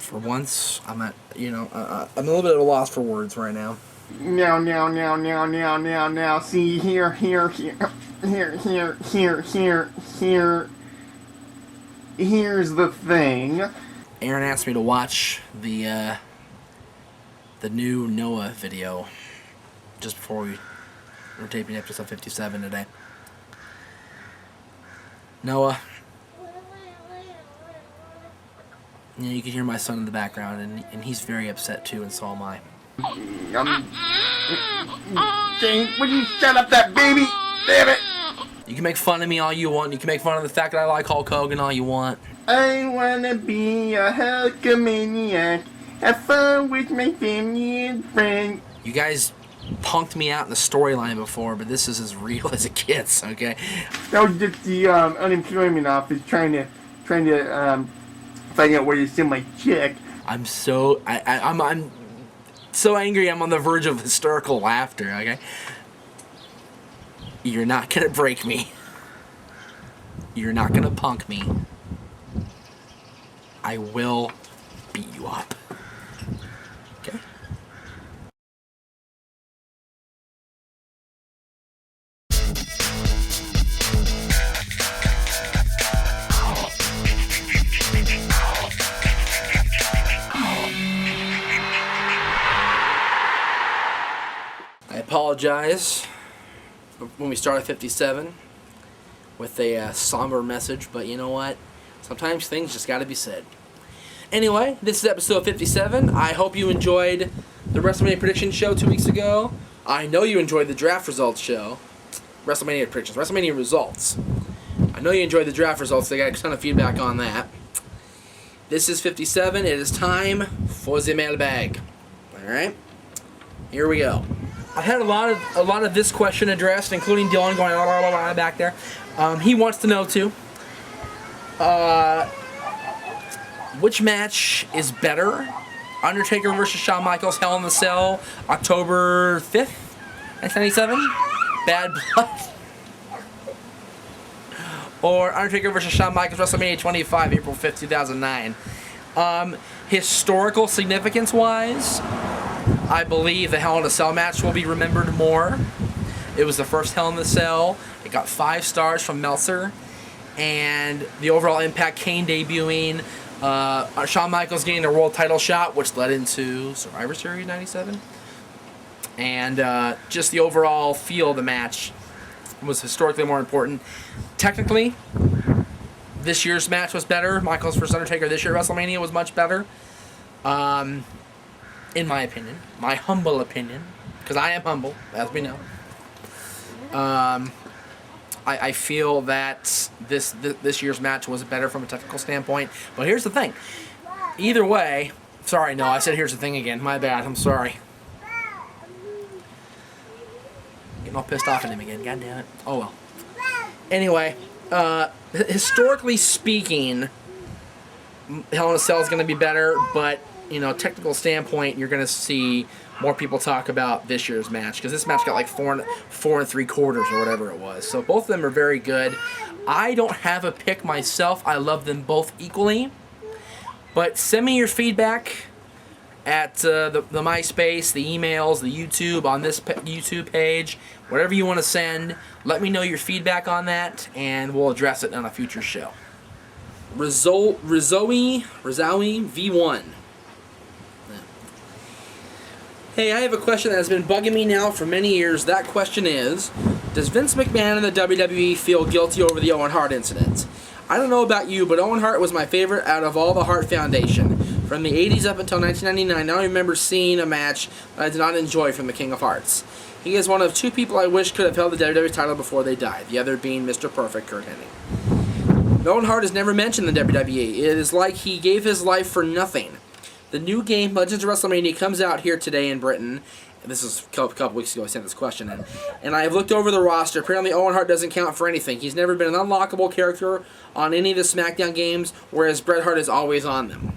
For once, I'm at, I'm a little bit at a loss for words right now. Now. See, here. Here's the thing. Aaron asked me to watch the new Noah video just before we were taping episode 57 today. Noah, you can hear my son in the background, and he's very upset too, and so am I. Jane, would you shut up that baby? Damn it! You can make fun of me all you want. You can make fun of the fact that I like Hulk Hogan all you want. I wanna be a Hulkamaniac. Have fun with my family and friends. You guys punked me out in the storyline before, but this is as real as it gets, okay? That was just the unemployment office trying to find out where you send my check. I'm so I'm so angry. I'm on the verge of hysterical laughter. Okay, you're not gonna break me. You're not gonna punk me. I will beat you up. Okay. I apologize when we started 57 with a somber message, but you know what? Sometimes things just gotta be said. Anyway, this is episode 57. I hope you enjoyed the WrestleMania prediction show 2 weeks ago. I know you enjoyed the draft results show. WrestleMania predictions, WrestleMania results. I know you enjoyed the draft results. They got a ton of feedback on that. This is 57. It is time for the mailbag. Alright? Here we go. I had a lot of this question addressed, including Dylan going back there. He wants to know too. Which match is better? Undertaker versus Shawn Michaels, Hell in the Cell, October 5th, 1997? Bad Blood? Or Undertaker versus Shawn Michaels, WrestleMania 25, April 5th, 2009. Historical significance-wise, I believe the Hell in a Cell match will be remembered more. It was the first Hell in the Cell. It got 5 stars from Meltzer. And the overall impact, Kane debuting, Shawn Michaels getting the world title shot, which led into Survivor Series 97. And just the overall feel of the match was historically more important. Technically, this year's match was better. Michaels versus Undertaker this year at WrestleMania was much better. In my opinion. My humble opinion. Because I am humble, as we know. I feel that this year's match was better from a technical standpoint. But here's the thing. Either way... Sorry, no, I said here's the thing again. My bad, I'm sorry. Getting all pissed off at him again, god damn it. Oh well. Anyway, historically speaking, Hell in a Cell is going to be better, but, technical standpoint, you're going to see more people talk about this year's match, because this match got like 4 3/4 or whatever it was. So both of them are very good. I don't have a pick myself. I love them both equally. But send me your feedback at the MySpace, the emails, the YouTube, on this YouTube page, whatever you want to send. Let me know your feedback on that, and we'll address it on a future show. Rizowi V1. Hey, I have a question that has been bugging me now for many years. That question is, does Vince McMahon and the WWE feel guilty over the Owen Hart incident? I don't know about you, but Owen Hart was my favorite out of all the Hart Foundation. From the 80s up until 1999, I don't remember seeing a match that I did not enjoy from the King of Hearts. He is one of 2 people I wish could have held the WWE title before they died, the other being Mr. Perfect, Kurt Hennig. Owen Hart is never mentioned in the WWE. It is like he gave his life for nothing. The new game, Legends of WrestleMania, comes out here today in Britain. This is a couple weeks ago I sent this question in. And I have looked over the roster. Apparently Owen Hart doesn't count for anything. He's never been an unlockable character on any of the SmackDown games, whereas Bret Hart is always on them.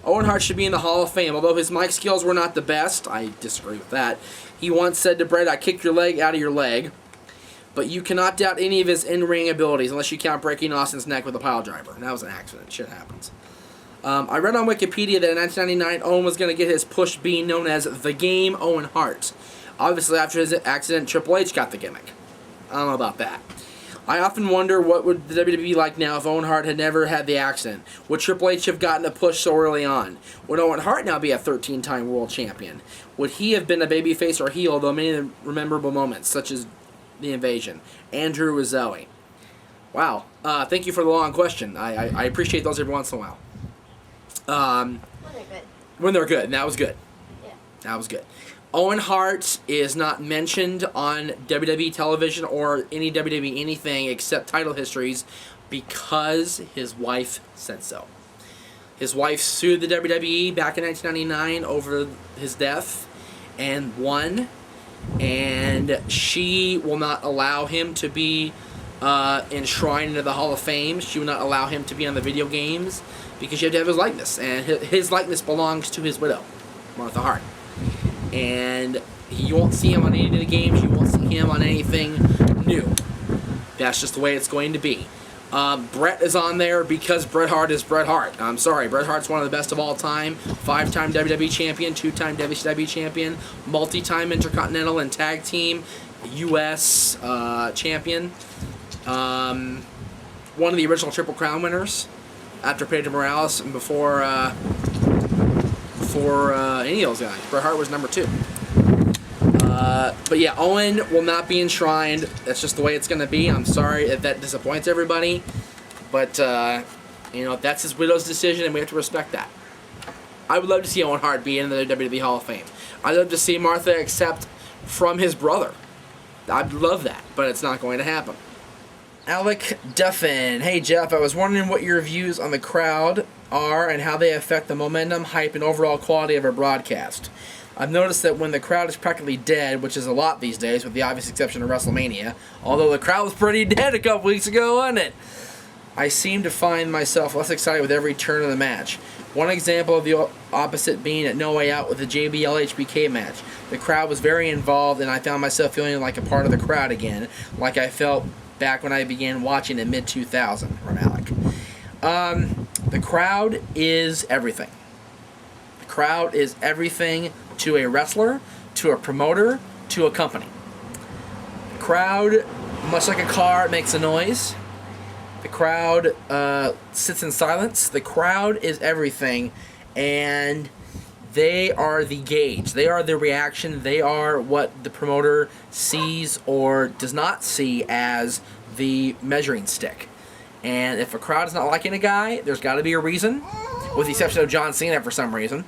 Owen Hart should be in the Hall of Fame. Although his mic skills were not the best, I disagree with that. He once said to Bret, "I kicked your leg out of your leg." But you cannot doubt any of his in-ring abilities unless you count breaking Austin's neck with a pile driver. And that was an accident. Shit happens. I read on Wikipedia that in 1999, Owen was going to get his push being known as The Game Owen Hart. Obviously, after his accident, Triple H got the gimmick. I don't know about that. I often wonder what would the WWE be like now if Owen Hart had never had the accident. Would Triple H have gotten a push so early on? Would Owen Hart now be a 13-time world champion? Would he have been a babyface or heel, though many of the memorable moments, such as the invasion? Andrew with Zoe. Wow. Thank you for the long question. I appreciate those every once in a while. When they're good. When they're good, and that was good. Yeah. That was good. Owen Hart is not mentioned on WWE television or any WWE anything except title histories because his wife said so. His wife sued the WWE back in 1999 over his death and won, and she will not allow him to be enshrined into the Hall of Fame. She will not allow him to be on the video games because you have to have his likeness, and his likeness belongs to his widow, Martha Hart. And you won't see him on any of the games. You won't see him on anything new. That's just the way it's going to be. Bret is on there because Bret Hart is Bret Hart. I'm sorry, Bret Hart's one of the best of all time. 5-time WWE champion, 2-time WCW champion, multi-time Intercontinental and Tag Team U.S. champion. One of the original Triple Crown winners after Pedro Morales and before any of those guys. Bret Hart was number 2. But yeah, Owen will not be enshrined. That's just the way it's going to be. I'm sorry if that disappoints everybody. But, that's his widow's decision, and we have to respect that. I would love to see Owen Hart be in the WWE Hall of Fame. I'd love to see Martha accept from his brother. I'd love that, but it's not going to happen. Alec Duffin. Hey, Jeff, I was wondering what your views on the crowd are and how they affect the momentum, hype, and overall quality of our broadcast. I've noticed that when the crowd is practically dead, which is a lot these days, with the obvious exception of WrestleMania, although the crowd was pretty dead a couple weeks ago, wasn't it? I seem to find myself less excited with every turn of the match. One example of the opposite being at No Way Out with the JBL HBK match. The crowd was very involved, and I found myself feeling like a part of the crowd again, like I felt back when I began watching in mid-2000, from Alec. The crowd is everything. The crowd is everything to a wrestler, to a promoter, to a company. The crowd, much like a car, makes a noise. The crowd sits in silence. The crowd is everything, and they are the gauge. They are the reaction. They are what the promoter sees or does not see as the measuring stick. And if a crowd is not liking a guy, there's got to be a reason, with the exception of John Cena for some reason.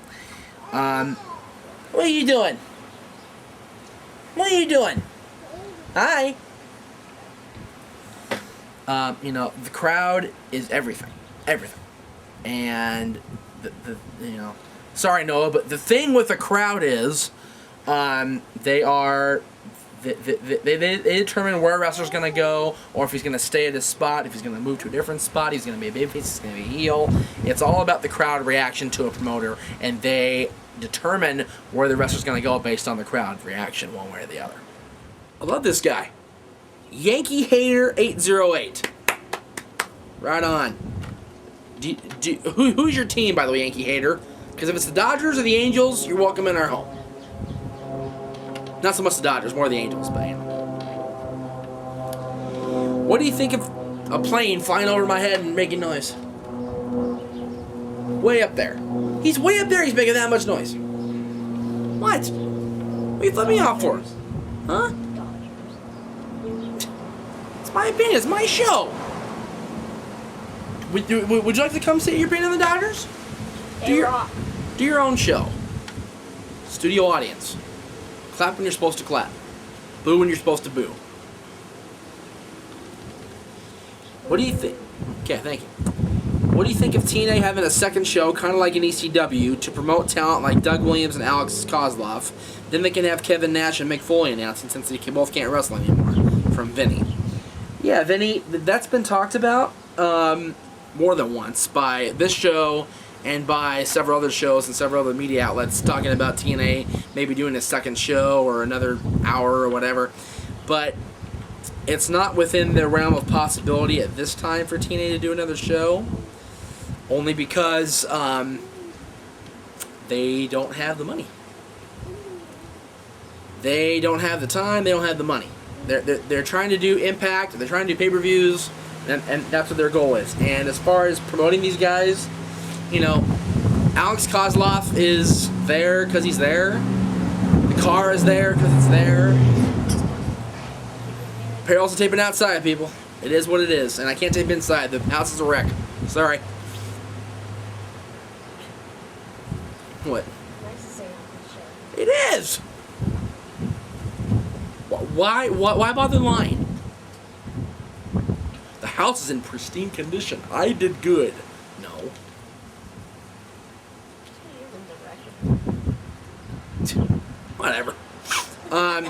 What are you doing? What are you doing? Hi. The crowd is everything. Everything. And, sorry, Noah, but the thing with the crowd is, they determine where a wrestler's going to go, or if he's going to stay at his spot, if he's going to move to a different spot, he's going to be a babyface, he's going to be a heel. It's all about the crowd reaction to a promoter, and they determine where the wrestler's going to go based on the crowd reaction one way or the other. I love this guy. Yankee Hater 808. Right on. Who's your team, by the way, Yankee Hater? Because if it's the Dodgers or the Angels, you're welcome in our home. Not so much the Dodgers, more the Angels, but What do you think of a plane flying over my head and making noise? Way up there. He's way up there, he's making that much noise. What? What are you flipping me off for? Huh? It's my opinion, it's my show. Would you like to come say your opinion on the Dodgers? Do your own show. Studio audience. Clap when you're supposed to clap. Boo when you're supposed to boo. What do you think? Okay, thank you. What do you think of TNA having a second show, kind of like an ECW, to promote talent like Doug Williams and Alex Kozlov? Then they can have Kevin Nash and Mick Foley announcing, since they both can't wrestle anymore, from Vinny. Yeah, Vinny, that's been talked about more than once by this show and by several other shows and several other media outlets talking about TNA maybe doing a second show or another hour or whatever. But it's not within the realm of possibility at this time for TNA to do another show. Only because they don't have the money. They don't have the time. They don't have the money. They're trying to do Impact. They're trying to do pay-per-views, and that's what their goal is. And as far as promoting these guys, you know, Alex Kozlov is there because he's there. The car is there because it's there. Apparel's are taping outside, people. It is what it is, and I can't tape inside. The house is a wreck. Sorry. What? It is. Why bother lying? The house is in pristine condition. I did good. No. Whatever. I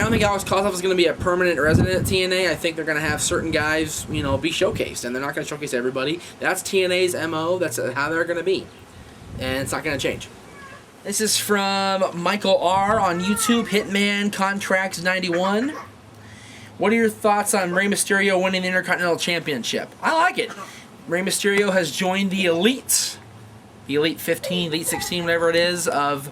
don't think Alex Kozlov is going to be a permanent resident at TNA. I think they're going to have certain guys, you know, be showcased, and they're not going to showcase everybody. That's TNA's MO. That's how they're going to be, and it's not going to change. This is from Michael R. on YouTube, Hitman Contracts 91. What are your thoughts on Rey Mysterio winning the Intercontinental Championship? I like it. Rey Mysterio has joined the Elite 15, Elite 16, whatever it is, of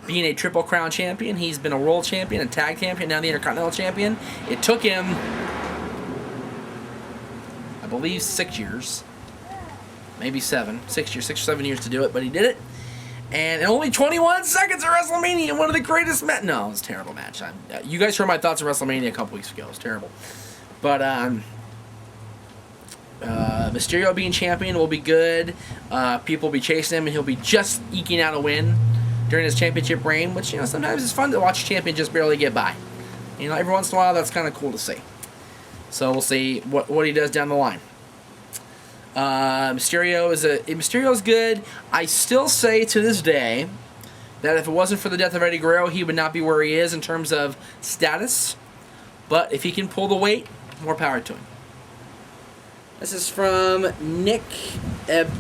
being a Triple Crown champion. He's been a World Champion, a Tag Champion, now the Intercontinental Champion. It took him, I believe, 6 years. Maybe 7. 6 years, 6 or 7 years to do it, but he did it. And in only 21 seconds at WrestleMania, one of the greatest No, it was a terrible match. You guys heard my thoughts on WrestleMania a couple weeks ago. It was terrible. But Mysterio being champion will be good. People will be chasing him, and he'll be just eking out a win during his championship reign, which, you know, sometimes it's fun to watch a champion just barely get by. You know, every once in a while, that's kind of cool to see. So we'll see what he does down the line. Mysterio's good. I still say to this day that if it wasn't for the death of Eddie Guerrero, he would not be where he is in terms of status. But if he can pull the weight, more power to him. This is from Nick Ebmeiser.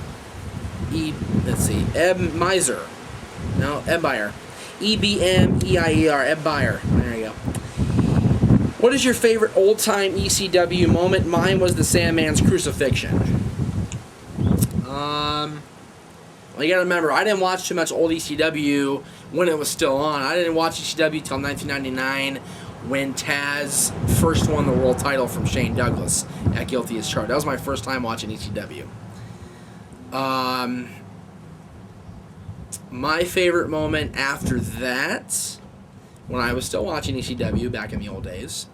No, Ebmeyer. E-B-M-E-I-E-R. Ebmeyer. There you go. What is your favorite old-time ECW moment? Mine was the Sandman's crucifixion. Well, you gotta remember, I didn't watch too much old ECW when it was still on. I didn't watch ECW till 1999 when Taz first won the world title from Shane Douglas at Guilty as Charged. That was my first time watching ECW. My favorite moment after that, when I was still watching ECW back in the old days,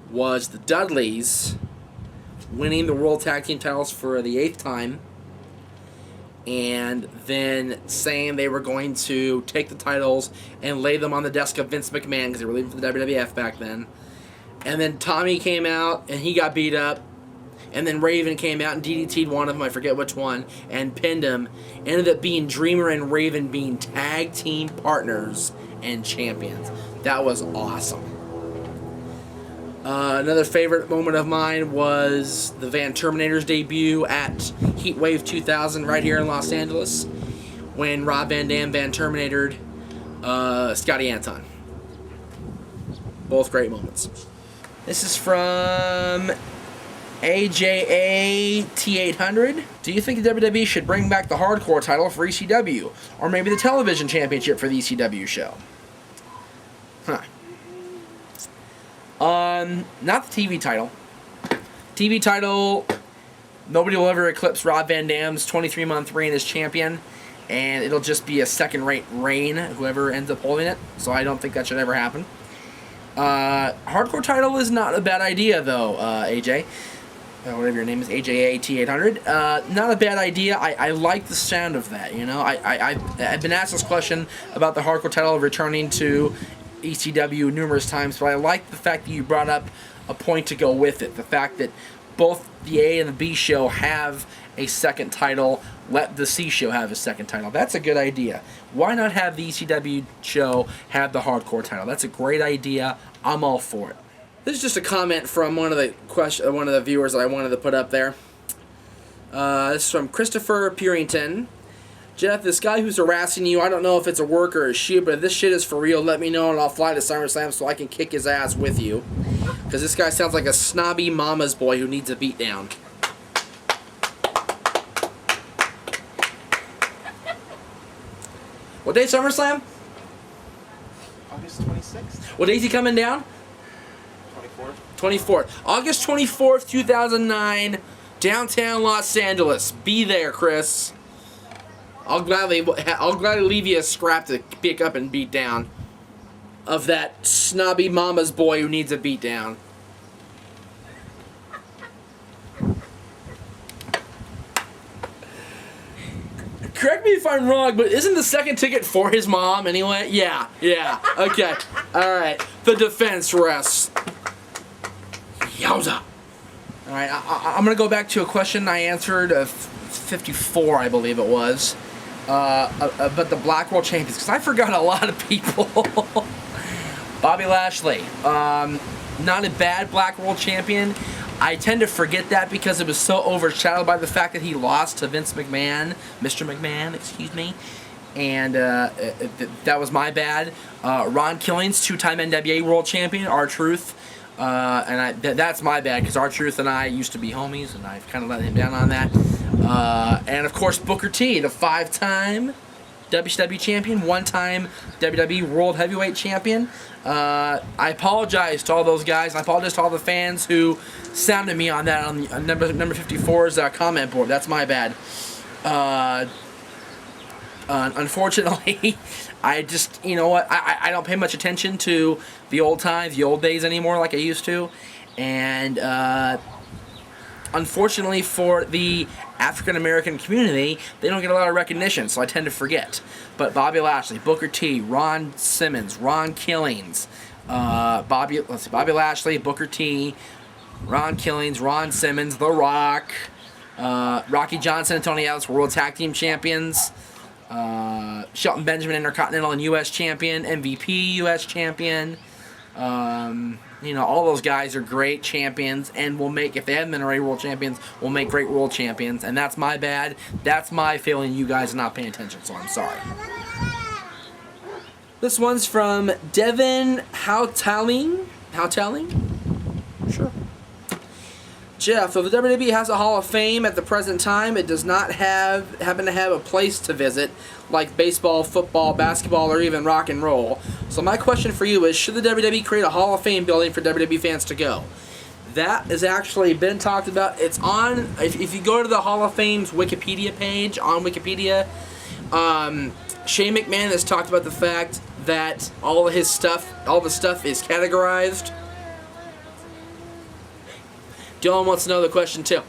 was the Dudleys winning the World Tag Team titles for the 8th time, and then saying they were going to take the titles and lay them on the desk of Vince McMahon because they were leaving for the WWF back then. And then Tommy came out and he got beat up. And then Raven came out and DDT'd one of them, I forget which one, and pinned him. Ended up being Dreamer and Raven being tag team partners and champions. That was awesome. Another favorite moment of mine was the Van Terminator's debut at Heatwave 2000 right here in Los Angeles when Rob Van Dam Van Terminatored Scotty Anton. Both great moments. This is from AJA T800. Do you think the WWE should bring back the hardcore title for ECW? Or maybe the television championship for the ECW show? Huh. Not the TV title. TV title, nobody will ever eclipse Rob Van Dam's 23-month reign as champion, and it'll just be a second-rate reign, whoever ends up holding it, so I don't think that should ever happen. Hardcore title is not a bad idea, though, AJ. Whatever your name is, AJA T800. Not a bad idea. I like the sound of that, you know. I've been asked this question about the hardcore title returning to ECW numerous times, but I like the fact that you brought up a point to go with it. The fact that both the A and the B show have a second title, let the C show have a second title. That's a good idea. Why not have the ECW show have the hardcore title? That's a great idea. I'm all for it. This is just a comment from one of the viewers that I wanted to put up there. This is from Christopher Purington. Jeff, this guy who's harassing you, I don't know if it's a work or a shoot, but if this shit is for real, let me know and I'll fly to SummerSlam so I can kick his ass with you. Because this guy sounds like a snobby mama's boy who needs a beat down. What day SummerSlam? August 26th? What day is he coming down? 24th. August 24th, 2009, downtown Los Angeles. Be there, Chris. I'll gladly leave you a scrap to pick up and beat down of that snobby mama's boy who needs a beat down. Correct me if I'm wrong, but isn't the second ticket for his mom anyway? Yeah, okay. Alright, the defense rests. Yowza! Alright, I'm going to go back to a question I answered, 54 I believe it was, about the Black World Champions, because I forgot a lot of people. Bobby Lashley, not a bad Black World Champion. I tend to forget that because it was so overshadowed by the fact that he lost to Vince McMahon, Mr. McMahon, excuse me, and that was my bad. Ron Killings, two-time NWA World Champion, R-Truth, and that's my bad because R-Truth and I used to be homies, and I've kind of let him down on that. And of course Booker T, the five-time WCW champion, one-time WWE World Heavyweight Champion. I apologize to all those guys. I apologize to all the fans who sounded me on that on number 54's comment board. That's my bad. Unfortunately, I just, you know what, I don't pay much attention to the old times, the old days anymore like I used to. And unfortunately for the African-American community, they don't get a lot of recognition, so I tend to forget. But Bobby Lashley, Booker T, Ron Simmons, Ron Killings, Bobby Lashley, Booker T, Ron Killings, Ron Simmons, The Rock, Rocky Johnson and Tony Atlas, World Tag Team Champions, Shelton Benjamin, Intercontinental and U.S. Champion, MVP, U.S. Champion. You know, all those guys are great champions and will make, if they haven't been already world champions, will make great world champions. And that's my bad. That's my failing. You guys are not paying attention, so I'm sorry. This one's from Devin Houtelling. Sure. Jeff, if the WWE has a Hall of Fame at the present time, it does not happen to have a place to visit, like baseball, football, basketball, or even rock and roll. So my question for you is, should the WWE create a Hall of Fame building for WWE fans to go? That has actually been talked about. It's on, if you go to the Hall of Fame's Wikipedia page on Wikipedia, Shane McMahon has talked about the fact that all the stuff is categorized. Dylan wants to know the question too.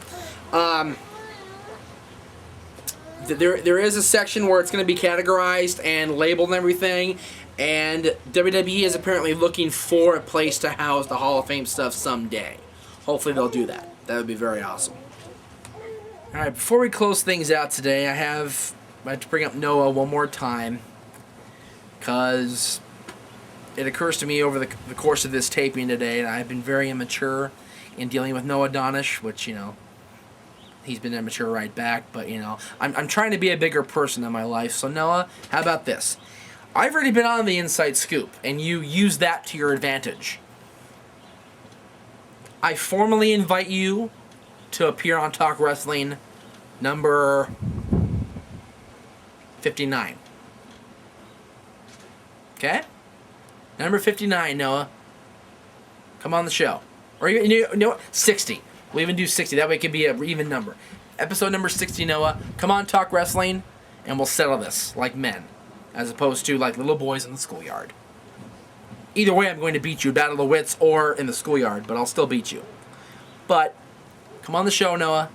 There is a section where it's going to be categorized and labeled and everything, and WWE is apparently looking for a place to house the Hall of Fame stuff someday. Hopefully they'll do that. That would be very awesome. Alright, before we close things out today, I have to bring up Noah one more time, because it occurs to me over the course of this taping today, and I've been very immature in dealing with Noah Donish, which, you know, he's been immature right back, but, you know, I'm trying to be a bigger person in my life. So, Noah, how about this? I've already been on the Inside Scoop, and you use that to your advantage. I formally invite you to appear on Talk Wrestling number 59. Okay? Number 59, Noah. Come on the show. Or you know what? 60. We'll even do 60. That way it could be an even number. Episode number 60, Noah. Come on, Talk Wrestling, and we'll settle this like men, as opposed to like little boys in the schoolyard. Either way, I'm going to beat you, Battle of the Wits or in the schoolyard, but I'll still beat you. But come on the show, Noah.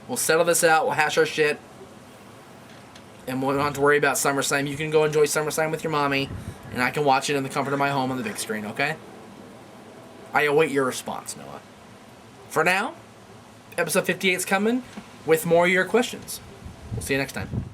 We'll settle this out. We'll hash our shit, and we don't have to worry about SummerSlam. You can go enjoy SummerSlam with your mommy, and I can watch it in the comfort of my home on the big screen. Okay? I await your response, Noah. For now, episode 58 is coming with more of your questions. We'll see you next time.